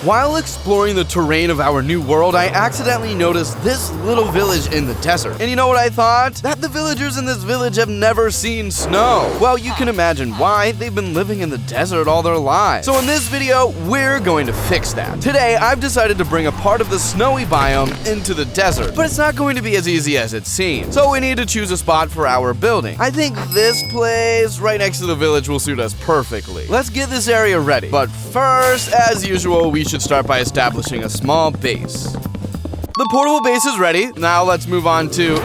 While exploring the terrain of our new world, I accidentally noticed this little village in the desert. And you know what I thought? That the villagers in this village have never seen snow. Well, you can imagine why. They've been living in the desert all their lives. So in this video, we're going to fix that. Today, I've decided to bring a part of the snowy biome into the desert, but it's not going to be as easy as it seems. So we need to choose a spot for our building. I think this place right next to the village will suit us perfectly. Let's get this area ready. But first, as usual, we should start by establishing a small base. The portable base is ready. Now let's move on to...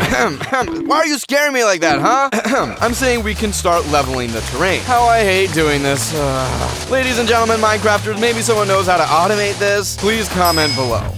Why are you scaring me like that, huh? I'm saying we can start leveling the terrain. How I hate doing this. Ladies and gentlemen, Minecrafters, maybe someone knows how to automate this. Please comment below.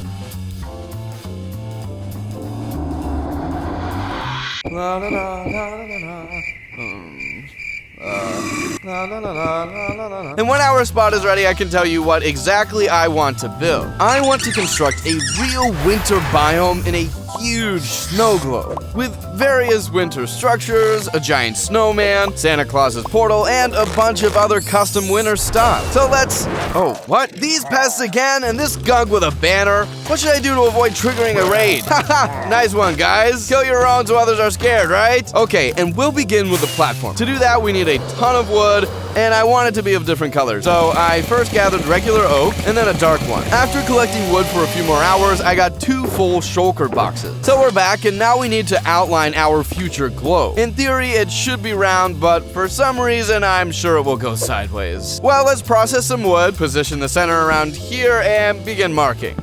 And when our spot is ready, I can tell you what exactly I want to build. I want to construct a real winter biome in a huge snow globe with various winter structures, a giant snowman, Santa Claus's portal, and a bunch of other custom winter stuff. So let's... Oh, what? These pests again, and this gunk with a banner? What should I do to avoid triggering a raid? Haha, nice one, guys. Kill your own so others are scared, right? Okay, and we'll begin with the platform. To do that, we need a ton of wood, and I want it to be of different colors. So I first gathered regular oak, and then a dark one. After collecting wood for a few more hours, I got 2 full shulker boxes. So we're back, and now we need to outline our future globe. In theory, it should be round, but for some reason, I'm sure it will go sideways. Well, let's process some wood, position the center around here, and begin marking.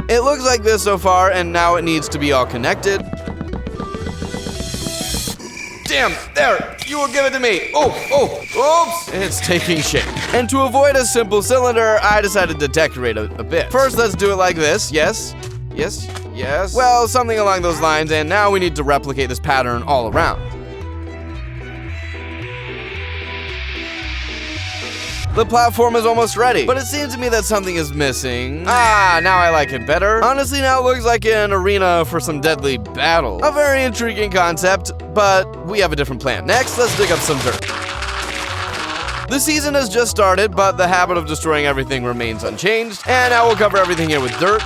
It looks like this so far, and now it needs to be all connected. Damn, there, you will give it to me. Oops, it's taking shape. And to avoid a simple cylinder, I decided to decorate a bit. First, let's do it like this, yes. Well, something along those lines, and now we need to replicate this pattern all around. The platform is almost ready, but it seems to me that something is missing. Now I like it better. Honestly, now it looks like an arena for some deadly battle. A very intriguing concept, but we have a different plan. Next, let's dig up some dirt. The season has just started, but the habit of destroying everything remains unchanged, and now we'll cover everything here with dirt.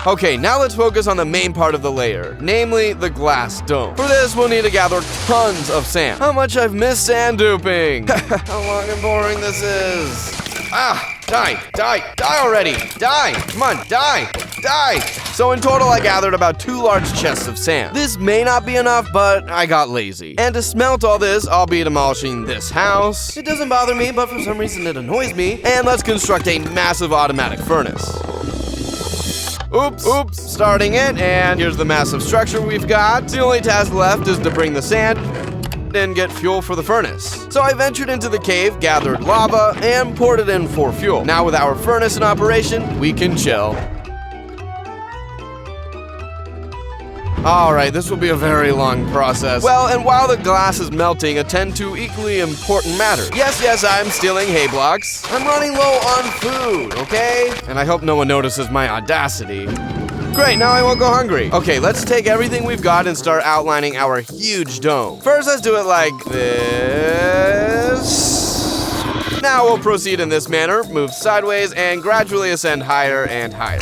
Okay, now let's focus on the main part of the layer, namely the glass dome. For this, we'll need to gather tons of sand. How much I've missed sand duping. How long and boring this is. Die already. Die, come on, die. So in total, I gathered about 2 large chests of sand. This may not be enough, but I got lazy. And to smelt all this, I'll be demolishing this house. It doesn't bother me, but for some reason it annoys me. And let's construct a massive automatic furnace. Oops, starting it, and here's the massive structure we've got. The only task left is to bring the sand and get fuel for the furnace. So I ventured into the cave, gathered lava, and poured it in for fuel. Now with our furnace in operation, we can chill. Alright, this will be a very long process. Well, and while the glass is melting, attend to equally important matters. Yes, I'm stealing hay blocks. I'm running low on food, okay? And I hope no one notices my audacity. Great, now I won't go hungry. Okay, let's take everything we've got and start outlining our huge dome. First, let's do it like this. Now we'll proceed in this manner, move sideways, and gradually ascend higher and higher.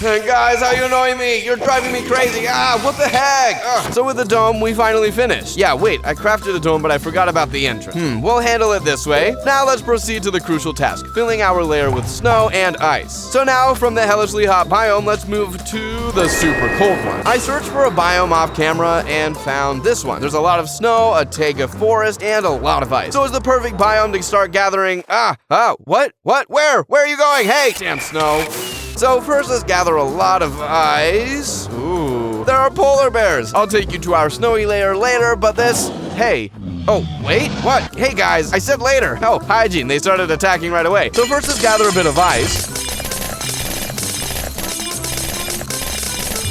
Guys, how you annoying me? You're driving me crazy. What the heck? So with the dome, we finally finished. Yeah, wait, I crafted the dome, but I forgot about the entrance. We'll handle it this way. Now let's proceed to the crucial task, filling our layer with snow and ice. So now, from the hellishly hot biome, let's move to the super cold one. I searched for a biome off camera and found this one. There's a lot of snow, a taiga forest, and a lot of ice. So it's the perfect biome to start gathering. What? Where are you going? Hey, damn snow. So first, let's gather a lot of ice. Ooh, there are polar bears. I'll take you to our snowy layer later, but this... Hey. Oh, wait, what? Hey guys, I said later. Oh, hygiene, they started attacking right away. So first, let's gather a bit of ice.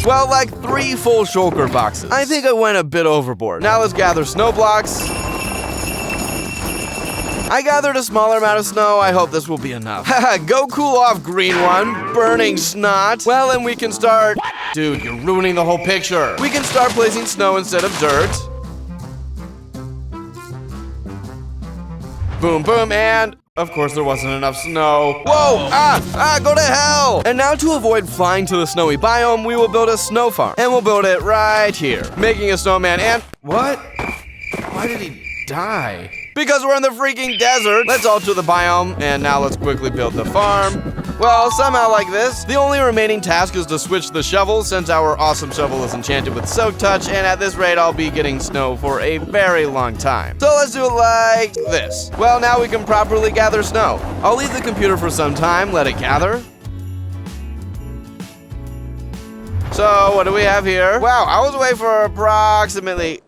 Well, like 3 full shulker boxes. I think I went a bit overboard. Now let's gather snow blocks. I gathered a smaller amount of snow. I hope this will be enough. Haha, go cool off, green one. Burning snot. Well, and we can start... Dude, you're ruining the whole picture. We can start placing snow instead of dirt. Boom, boom, and of course there wasn't enough snow. Whoa! Go to hell! And now to avoid flying to the snowy biome, we will build a snow farm. And we'll build it right here, making a snowman and... What? Why did he die? Because we're in the freaking desert. Let's alter the biome, and now let's quickly build the farm. Well, somehow like this. The only remaining task is to switch the shovel, since our awesome shovel is enchanted with Soak Touch, and at this rate, I'll be getting snow for a very long time. So let's do it like this. Well, now we can properly gather snow. I'll leave the computer for some time, let it gather. So, what do we have here? Wow, I was away for approximately...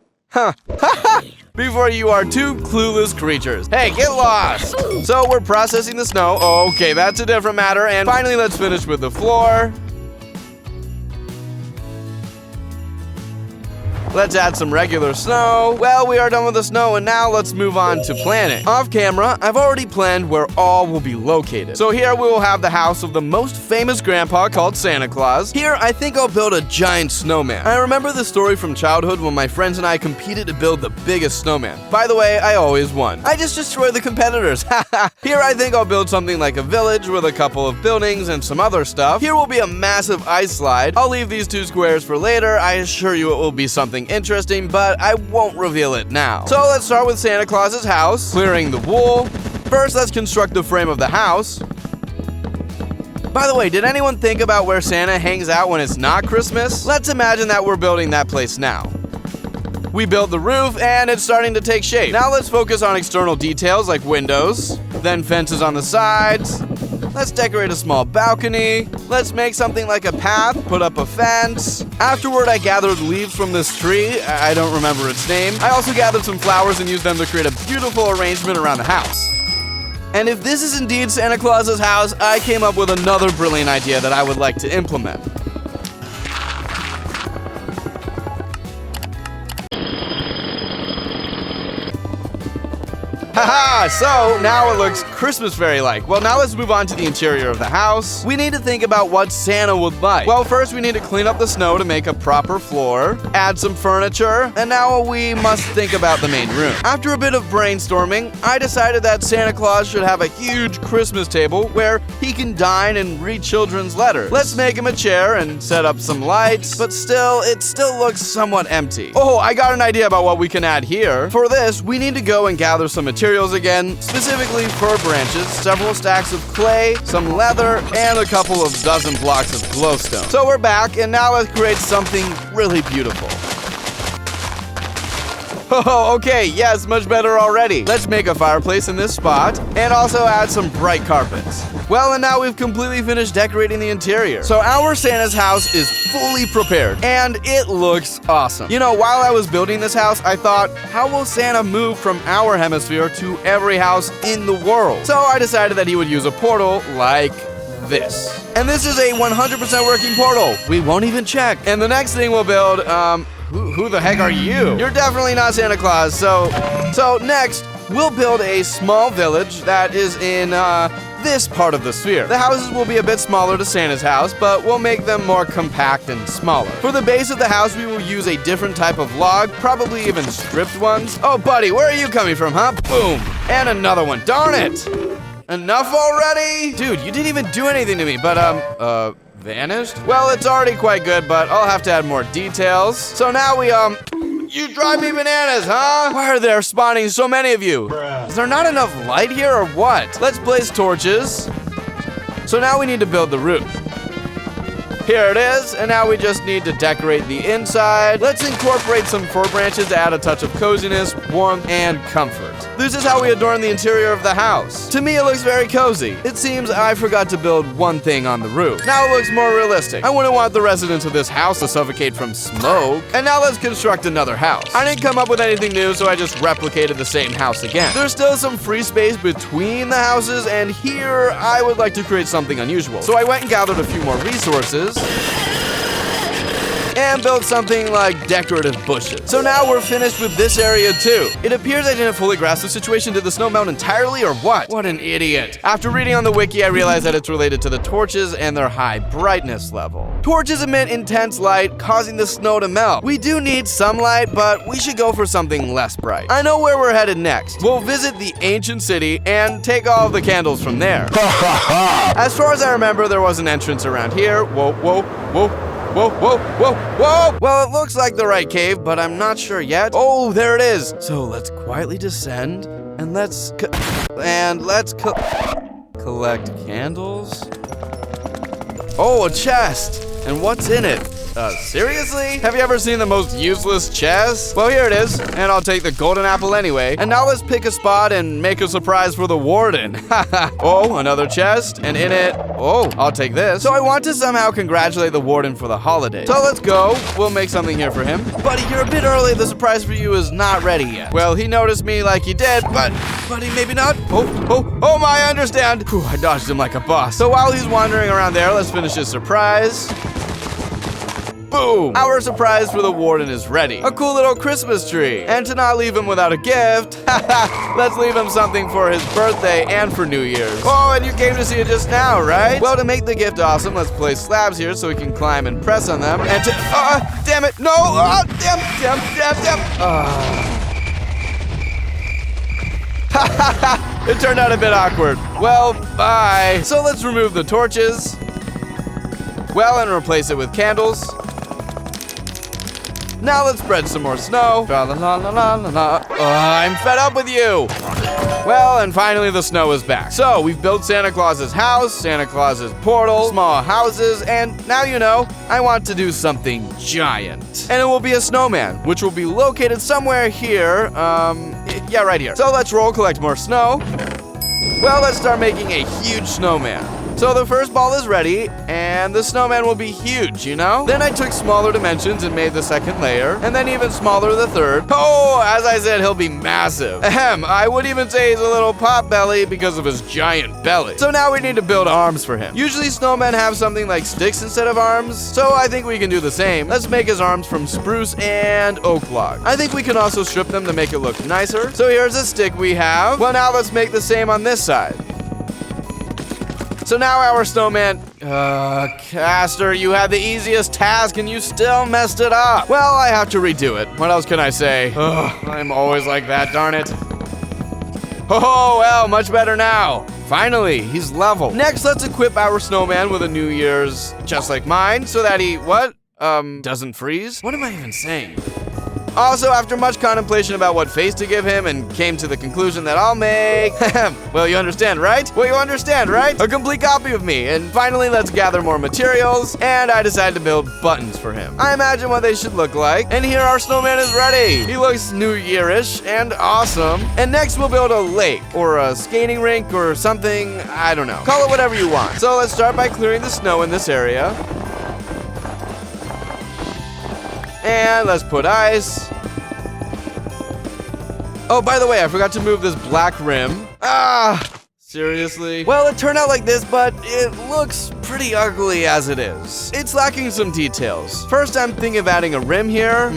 Before you are two clueless creatures. Hey, get lost! So we're processing the snow. Okay, that's a different matter. And finally, let's finish with the floor. Let's add some regular snow. Well, we are done with the snow, and now let's move on to planning. Off camera, I've already planned where all will be located. So here we will have the house of the most famous grandpa called Santa Claus. Here, I think I'll build a giant snowman. I remember the story from childhood when my friends and I competed to build the biggest snowman. By the way, I always won. I just destroyed the competitors. Here, I think I'll build something like a village with a couple of buildings and some other stuff. Here will be a massive ice slide. I'll leave these two squares for later. I assure you it will be something interesting, but I won't reveal it now. So let's start with Santa Claus's house, clearing the wool. First, let's construct the frame of the house. By the way, did anyone think about where Santa hangs out when it's not Christmas? Let's imagine that we're building that place now. We built the roof, and it's starting to take shape. Now let's focus on external details like windows, then fences on the sides. Let's decorate a small balcony. Let's make something like a path, put up a fence. Afterward, I gathered leaves from this tree. I don't remember its name. I also gathered some flowers and used them to create a beautiful arrangement around the house. And if this is indeed Santa Claus's house, I came up with another brilliant idea that I would like to implement. Haha, so now it looks Christmas fairy-like. Well, now let's move on to the interior of the house. We need to think about what Santa would like. Well, first we need to clean up the snow to make a proper floor, add some furniture, and now we must think about the main room. After a bit of brainstorming, I decided that Santa Claus should have a huge Christmas table where he can dine and read children's letters. Let's make him a chair and set up some lights, but it still looks somewhat empty. Oh, I got an idea about what we can add here. For this, we need to go and gather some materials again, specifically fir branches, several stacks of clay, some leather, and a couple of dozen blocks of glowstone. So we're back, and now let's create something really beautiful. Oh, okay, yes, much better already. Let's make a fireplace in this spot, and also add some bright carpets. Well, and now we've completely finished decorating the interior. So our Santa's house is fully prepared, and it looks awesome. You know, while I was building this house, I thought, how will Santa move from our hemisphere to every house in the world? So I decided that he would use a portal like this. And this is a 100% working portal. We won't even check. And the next thing we'll build, who the heck are you? You're definitely not Santa Claus. So next, we'll build a small village that is in, this part of the sphere. The houses will be a bit smaller to Santa's house, but we'll make them more compact and smaller. For the base of the house, we will use a different type of log, probably even stripped ones. Oh, buddy, where are you coming from, huh? Boom. And another one. Darn it. Enough already? Dude, you didn't even do anything to me, but, vanished? Well, it's already quite good, but I'll have to add more details. So now we, you drive me bananas, huh? Why are there spawning so many of you? Bruh. Is there not enough light here or what? Let's blaze torches. So now we need to build the roof. Here it is, and now we just need to decorate the inside. Let's incorporate some fir branches to add a touch of coziness, warmth, and comfort. This is how we adorn the interior of the house. To me, it looks very cozy. It seems I forgot to build one thing on the roof. Now it looks more realistic. I wouldn't want the residents of this house to suffocate from smoke. And now let's construct another house. I didn't come up with anything new, so I just replicated the same house again. There's still some free space between the houses, and here I would like to create something unusual. So I went and gathered a few more resources. and built something like decorative bushes. So now we're finished with this area too. It appears I didn't fully grasp the situation. Did the snow melt entirely or what? What an idiot. After reading on the wiki, I realized that it's related to the torches and their high brightness level. Torches emit intense light, causing the snow to melt. We do need some light, but we should go for something less bright. I know where we're headed next. We'll visit the ancient city and take all of the candles from there. As far as I remember, there was an entrance around here. Whoa, whoa, whoa. Whoa, whoa, whoa, whoa! Well, it looks like the right cave, but I'm not sure yet. Oh, there it is. So let's quietly descend and let's collect candles. Oh, a chest. And what's in it? Seriously? Have you ever seen the most useless chest? Well, here it is, and I'll take the golden apple anyway. And now let's pick a spot and make a surprise for the warden. Oh, another chest, and in it, oh, I'll take this. So I want to somehow congratulate the warden for the holiday. So let's go. We'll make something here for him. Buddy, you're a bit early. The surprise for you is not ready yet. Well, he noticed me like he did, but buddy, maybe not. Oh my, I understand. Whew, I dodged him like a boss. So while he's wandering around there, let's finish his surprise. Boom! Our surprise for the warden is ready. A cool little Christmas tree. And to not leave him without a gift, let's leave him something for his birthday and for New Year's. Oh, and you came to see it just now, right? Well, to make the gift awesome, let's place slabs here so we can climb and press on them. And to, damn it, no! Damn. It turned out a bit awkward. Well, bye. So let's remove the torches. Well, and replace it with candles. Now let's spread some more snow. I'm fed up with you. Well, and finally the snow is back. So we've built Santa Claus's house, Santa Claus's portal, small houses, and now you know, I want to do something giant. And it will be a snowman, which will be located somewhere here. Yeah, right here. So let's roll, collect more snow. Well, let's start making a huge snowman. So the first ball is ready, and the snowman will be huge, you know? Then I took smaller dimensions and made the second layer, and then even smaller the third. Oh, as I said, he'll be massive. Ahem, I would even say he's a little pot belly because of his giant belly. So now we need to build arms for him. Usually snowmen have something like sticks instead of arms, so I think we can do the same. Let's make his arms from spruce and oak log. I think we can also strip them to make it look nicer. So here's a stick we have. Well, now let's make the same on this side. So now our snowman, Caster, you had the easiest task and you still messed it up. Well, I have to redo it. What else can I say? I'm always like that, darn it. Oh, well, much better now. Finally, he's level. Next, let's equip our snowman with a New Year's just like mine so that he, doesn't freeze? What am I even saying? Also, after much contemplation about what face to give him and came to the conclusion that I'll make, well, you understand, right? A complete copy of me. And finally, let's gather more materials, and I decided to build buttons for him. I imagine what they should look like, and here our snowman is ready. He looks New Year-ish and awesome. And next, we'll build a lake, or a skating rink, or something, I don't know. Call it whatever you want. So let's start by clearing the snow in this area. And let's put ice. Oh, by the way, I forgot to move this black rim. Seriously? Well, it turned out like this, but it looks pretty ugly as it is. It's lacking some details. First, I'm thinking of adding a rim here.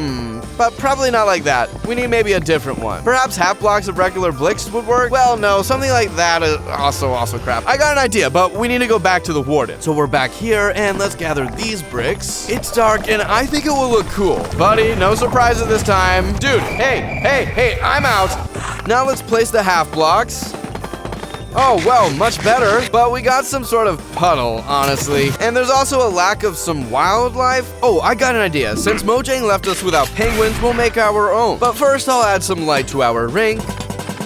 But probably not like that. We need maybe a different one. Perhaps half blocks of regular bricks would work? Well, no, something like that is also crap. I got an idea, but we need to go back to the warden. So we're back here, and let's gather these bricks. It's dark, and I think it will look cool. Buddy, no surprises this time. Dude, hey, I'm out. Now let's place the half blocks. Oh, well, much better. But we got some sort of puddle, honestly. And there's also a lack of some wildlife. Oh, I got an idea. Since Mojang left us without penguins, we'll make our own. But first, I'll add some light to our rink.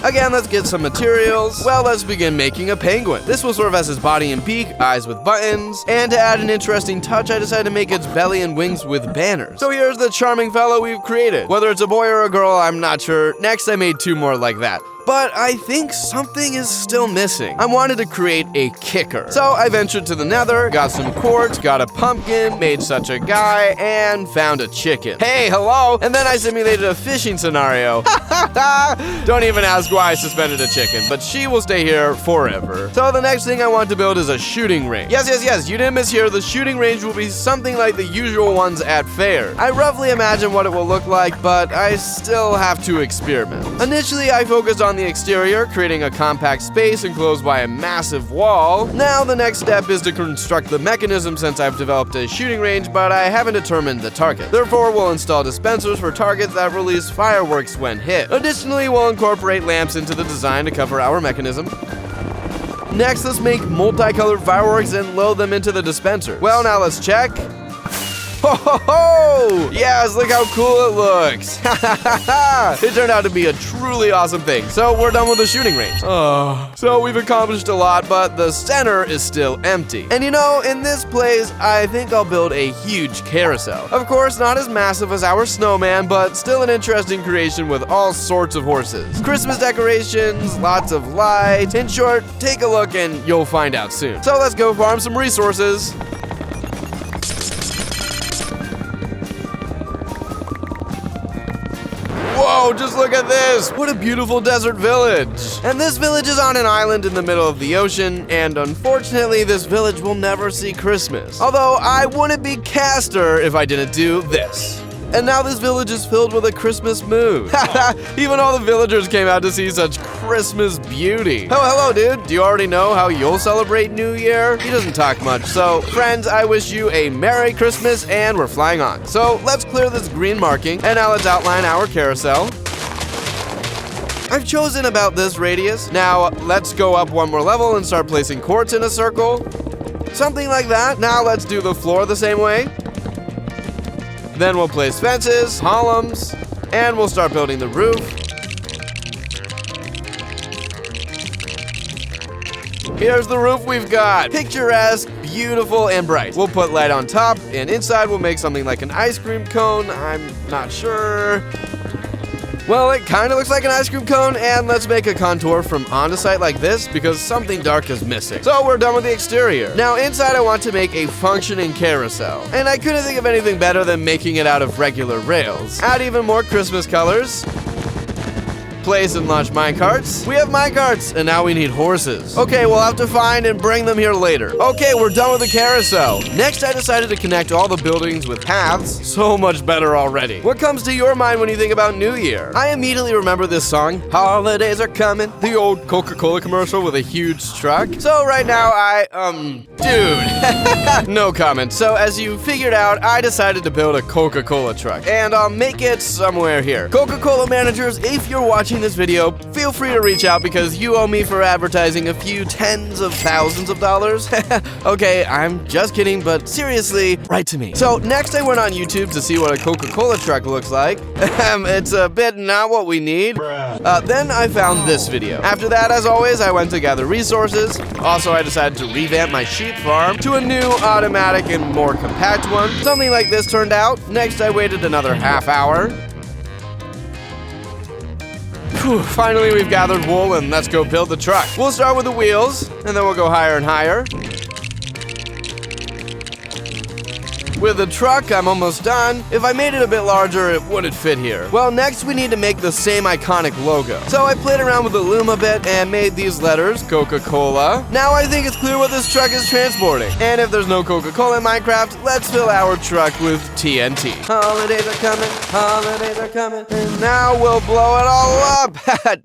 Again, let's get some materials. Well, let's begin making a penguin. This will serve as his body and beak, eyes with buttons, and to add an interesting touch, I decided to make its belly and wings with banners. So here's the charming fellow we've created. Whether it's a boy or a girl, I'm not sure. Next, I made two more like that. but I think something is still missing. I wanted to create a kicker. So I ventured to the nether, got some quartz, got a pumpkin, made such a guy, and found a chicken. Hey, hello! And then I simulated a fishing scenario. Don't even ask why I suspended a chicken, but she will stay here forever. So the next thing I want to build is a shooting range. Yes, you didn't mishear. The shooting range will be something like the usual ones at fair. I roughly imagine what it will look like, but I still have to experiment. Initially, I focused on the exterior, creating a compact space enclosed by a massive wall. Now the next step is to construct the mechanism since I've developed a shooting range, but I haven't determined the target. Therefore, we'll install dispensers for targets that release fireworks when hit. Additionally, we'll incorporate lamps into the design to cover our mechanism. Next, let's make multicolored fireworks and load them into the dispenser. Well, now let's check. Ho ho ho! Yes, look how cool it looks. It turned out to be a truly awesome thing. So we're done with the shooting range. So we've accomplished a lot, but the center is still empty. And you know, in this place, I think I'll build a huge carousel. Of course, not as massive as our snowman, but still an interesting creation with all sorts of horses. Christmas decorations, lots of lights. In short, take a look and you'll find out soon. So let's go farm some resources. Whoa, just look at this! What a beautiful desert village! And this village is on an island in the middle of the ocean, and unfortunately, this village will never see Christmas. Although, I wouldn't be Caster if I didn't do this. And now this village is filled with a Christmas mood. Even all the villagers came out to see such Christmas beauty. Oh, hello, dude. Do you already know how you'll celebrate New Year? He doesn't talk much. So, friends, I wish you a Merry Christmas, and we're flying on. So, let's clear this green marking, and now let's outline our carousel. I've chosen about this radius. Now, let's go up one more level and start placing quartz in a circle. Something like that. Now, let's do the floor the same way. Then we'll place fences, columns, and we'll start building the roof. Here's the roof we've got. Picturesque, beautiful, and bright. We'll put light on top, and inside we'll make something like an ice cream cone. I'm not sure. Well, it kind of looks like an ice cream cone, and let's make a contour from onto site like this because something dark is missing. So we're done with the exterior. Now inside I want to make a functioning carousel. And I couldn't think of anything better than making it out of regular rails. Add even more Christmas colors. Place and launch minecarts. We have minecarts, and now we need horses. Okay, we'll have to find and bring them here later. Okay, we're done with the carousel. Next, I decided to connect all the buildings with paths. So much better already. What comes to your mind when you think about New Year? I immediately remember this song, Holidays Are Coming, the old Coca-Cola commercial with a huge truck. So right now, dude, no comment. So as you figured out, I decided to build a Coca-Cola truck, and I'll make it somewhere here. Coca-Cola managers, if you're watching this video, feel free to reach out because you owe me for advertising a few tens of thousands of dollars. Okay, I'm just kidding, but seriously, write to me. So next I went on YouTube to see what a Coca-Cola truck looks like. It's a bit not what we need. Then I found this video. After that, as always, I went to gather resources. Also, I decided to revamp my sheep farm to a new automatic and more compact one. Something like this turned out. Next, I waited another half hour. Whew, finally, we've gathered wool, and let's go build the truck. We'll start with the wheels, and then we'll go higher and higher. With the truck, I'm almost done. If I made it a bit larger, it wouldn't fit here. Well, next we need to make the same iconic logo. So I played around with the loom a bit and made these letters, Coca-Cola. Now I think it's clear what this truck is transporting. And if there's no Coca-Cola in Minecraft, let's fill our truck with TNT. Holidays are coming, and now we'll blow it all up.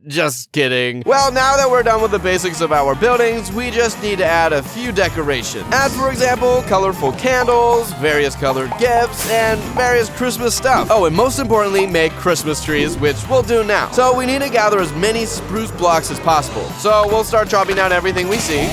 Just kidding. Well, now that we're done with the basics of our buildings, we just need to add a few decorations. Add, for example, colorful candles, various colored gifts, and various Christmas stuff. Oh, and most importantly, make Christmas trees, which we'll do now. So we need to gather as many spruce blocks as possible. So we'll start chopping down everything we see.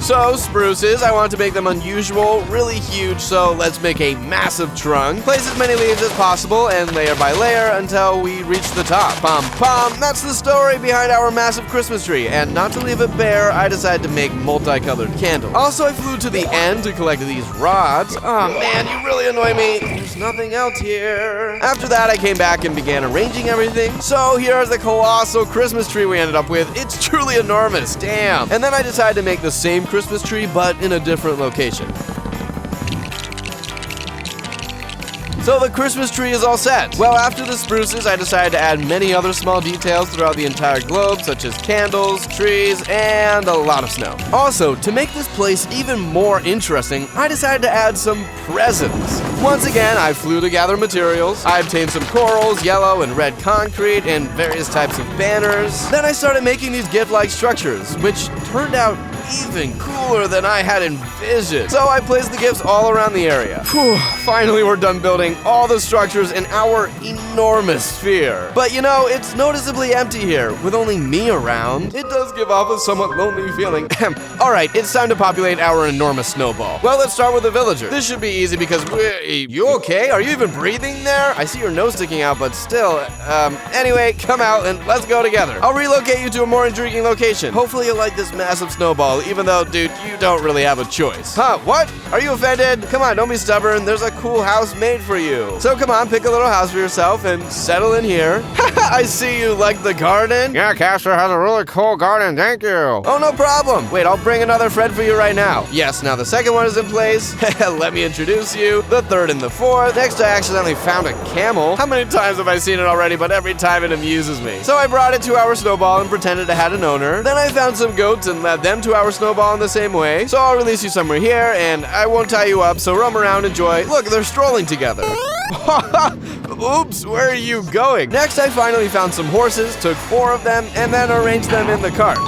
So spruces, I want to make them unusual, really huge, so let's make a massive trunk. Place as many leaves as possible and layer by layer until we reach the top. Pom pom, that's the story behind our massive Christmas tree. And not to leave it bare, I decided to make multicolored candles. Also, I flew to the end to collect these rods. Oh man, you really annoy me. There's nothing else here. After that, I came back and began arranging everything. So here's the colossal Christmas tree we ended up with. It's truly enormous, damn. And then I decided to make the same Christmas tree, but in a different location. So the Christmas tree is all set. Well, after the spruces, I decided to add many other small details throughout the entire globe, such as candles, trees, and a lot of snow. Also, to make this place even more interesting, I decided to add some presents. Once again, I flew to gather materials. I obtained some corals, yellow and red concrete, and various types of banners. Then I started making these gift-like structures, which turned out even cooler than I had envisioned. So I placed the gifts all around the area. Whew, finally we're done building all the structures in our enormous sphere. But you know, it's noticeably empty here, with only me around. It does give off a somewhat lonely feeling. Alright, it's time to populate our enormous snowball. Well, let's start with the villager. This should be easy because you okay? Are you even breathing there? I see your nose sticking out, but still, anyway, come out and let's go together. I'll relocate you to a more intriguing location. Hopefully you'll like this massive snowball, even though, dude, you don't really have a choice. Huh, what? Are you offended? Come on, don't be stubborn. There's a cool house made for you. So come on, pick a little house for yourself and settle in here. I see you like the garden. Yeah, Casper has a really cool garden, thank you. Oh, no problem. Wait, I'll bring another friend for you right now. Yes, now the second one is in place. Let me introduce you. The third and the fourth. Next, I accidentally found a camel. How many times have I seen it already? But every time it amuses me. So I brought it to our snowball and pretended it had an owner. Then I found some goats and led them to our snowball in the same way. So I'll release you somewhere here, and I won't tie you up, so roam around, enjoy. Look, they're strolling together. Oops, where are you going? Next, I finally found some horses, took 4 of them, and then arranged them in the carts.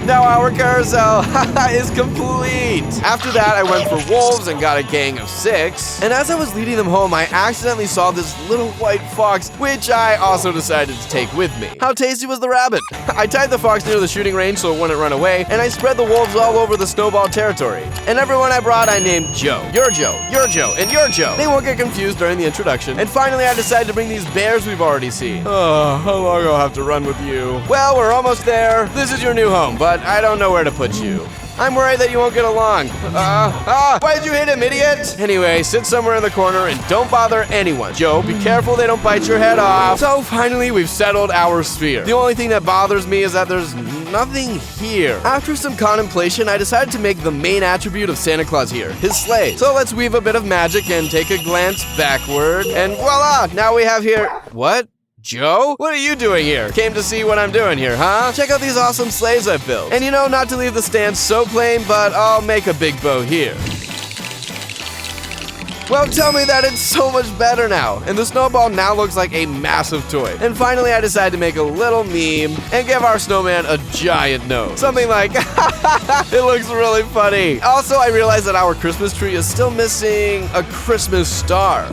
Now our carousel is complete. After that, I went for wolves and got a gang of 6. And as I was leading them home, I accidentally saw this little white fox, which I also decided to take with me. How tasty was the rabbit? I tied the fox near the shooting range so it wouldn't run away, and I spread the wolves all over the snowball territory. And everyone I brought, I named Joe. You're Joe, you're Joe, and you're Joe. They won't get confused during the introduction. And finally, I decided to bring these bears we've already seen. Oh, how long I'll have to run with you? Well, we're almost there. This is your new home, but I don't know where to put you. I'm worried that you won't get along. Why did you hit him, idiot? Anyway, sit somewhere in the corner and don't bother anyone. Joe, be careful they don't bite your head off. So finally, we've settled our sphere. The only thing that bothers me is that there's nothing here. After some contemplation, I decided to make the main attribute of Santa Claus here, his sleigh. So let's weave a bit of magic and take a glance backward. And voila, now we have here... What? Joe? What are you doing here? Came to see what I'm doing here, huh? Check out these awesome sleighs I've built. And you know, not to leave the stand so plain, but I'll make a big bow here. Well, tell me that it's so much better now. And the snowball now looks like a massive toy. And finally, I decided to make a little meme and give our snowman a giant nose. Something like, it looks really funny. Also, I realized that our Christmas tree is still missing a Christmas star.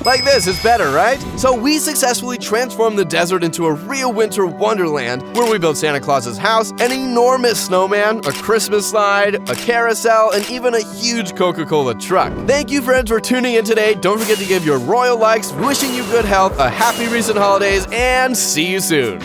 Like this, it's better, right? So we successfully transformed the desert into a real winter wonderland where we built Santa Claus's house, an enormous snowman, a Christmas slide, a carousel, and even a huge Coca-Cola truck. Thank you, friends, for tuning in today. Don't forget to give your royal likes, wishing you good health, a happy recent holidays, and see you soon.